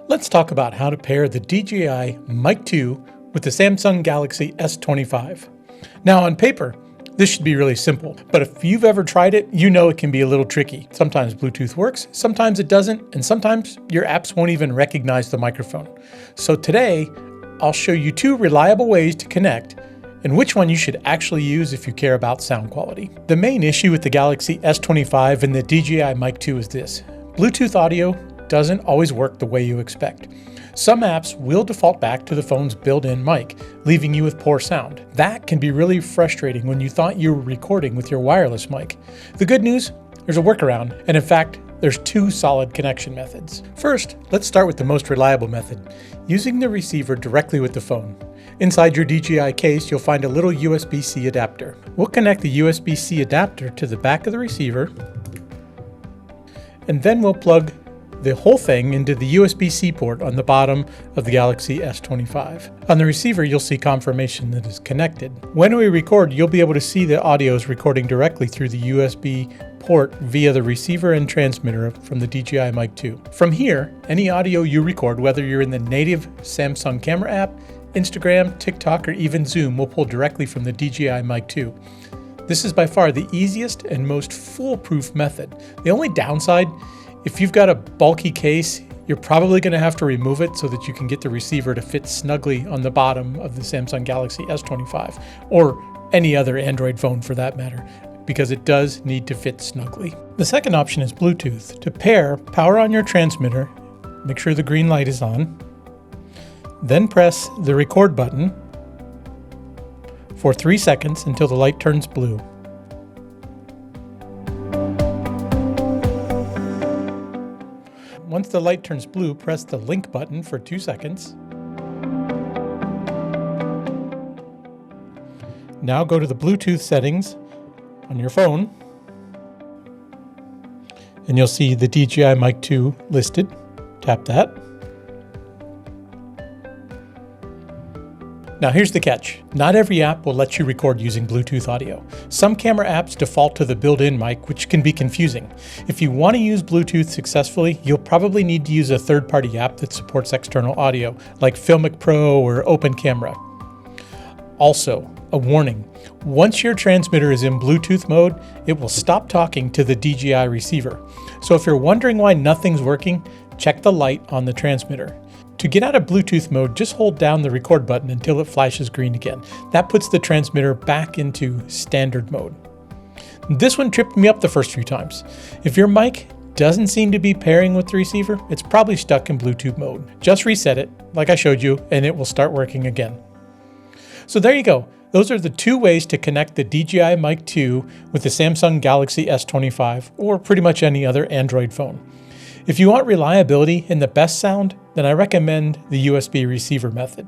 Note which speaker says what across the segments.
Speaker 1: Let's talk about how to pair the DJI Mic 2 with the Samsung Galaxy S25. Now on paper, this should be really simple, but if you've ever tried it, you know it can be a little tricky. Sometimes Bluetooth works, sometimes it doesn't, and sometimes your apps won't even recognize the microphone. So today, I'll show you two reliable ways to connect and which one you should actually use if you care about sound quality. The main issue with the Galaxy S25 and the DJI Mic 2 is this: Bluetooth audio doesn't always work the way you expect. Some apps will default back to the phone's built-in mic, leaving you with poor sound. That can be really frustrating when you thought you were recording with your wireless mic. The good news, there's a workaround, and in fact, there's two solid connection methods. First, let's start with the most reliable method, using the receiver directly with the phone. Inside your DJI case, you'll find a little USB-C adapter. We'll connect the USB-C adapter to the back of the receiver, and then we'll plug the whole thing into the USB-C port on the bottom of the Galaxy S25. On the receiver, you'll see confirmation that it's connected. When we record, you'll be able to see the audio is recording directly through the USB port via the receiver and transmitter from the DJI Mic 2. From here, any audio you record, whether you're in the native Samsung camera app, Instagram, TikTok, or even Zoom, will pull directly from the DJI Mic 2. This is by far the easiest and most foolproof method. The only downside, if you've got a bulky case, you're probably going to have to remove it so that you can get the receiver to fit snugly on the bottom of the Samsung Galaxy S25, or any other Android phone for that matter, because it does need to fit snugly. The second option is Bluetooth. To pair, power on your transmitter, make sure the green light is on, then press the record button for 3 seconds until the light turns blue. Once the light turns blue, press the link button for 2 seconds. Now go to the Bluetooth settings on your phone, and you'll see the DJI Mic 2 listed. Tap that. Now here's the catch. Not every app will let you record using Bluetooth audio. Some camera apps default to the built-in mic, which can be confusing. If you want to use Bluetooth successfully, you'll probably need to use a third-party app that supports external audio, like Filmic Pro or Open Camera. Also, a warning. Once your transmitter is in Bluetooth mode, it will stop talking to the DJI receiver. So if you're wondering why nothing's working, check the light on the transmitter. To get out of Bluetooth mode, just hold down the record button until it flashes green again. That puts the transmitter back into standard mode. This one tripped me up the first few times. If your mic doesn't seem to be pairing with the receiver, it's probably stuck in Bluetooth mode. Just reset it, like I showed you, and it will start working again. So there you go. Those are the two ways to connect the DJI Mic 2 with the Samsung Galaxy S25, or pretty much any other Android phone. If you want reliability and the best sound, then I recommend the USB receiver method.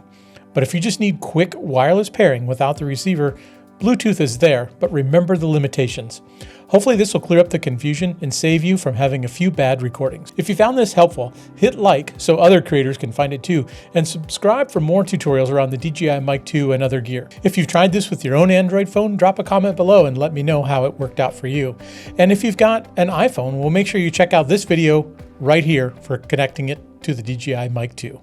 Speaker 1: But if you just need quick wireless pairing without the receiver, Bluetooth is there, but remember the limitations. Hopefully this will clear up the confusion and save you from having a few bad recordings. If you found this helpful, hit like so other creators can find it too, and subscribe for more tutorials around the DJI Mic 2 and other gear. If you've tried this with your own Android phone, drop a comment below and let me know how it worked out for you. And if you've got an iPhone, we'll make sure you check out this video right here for connecting it to the DJI Mic 2.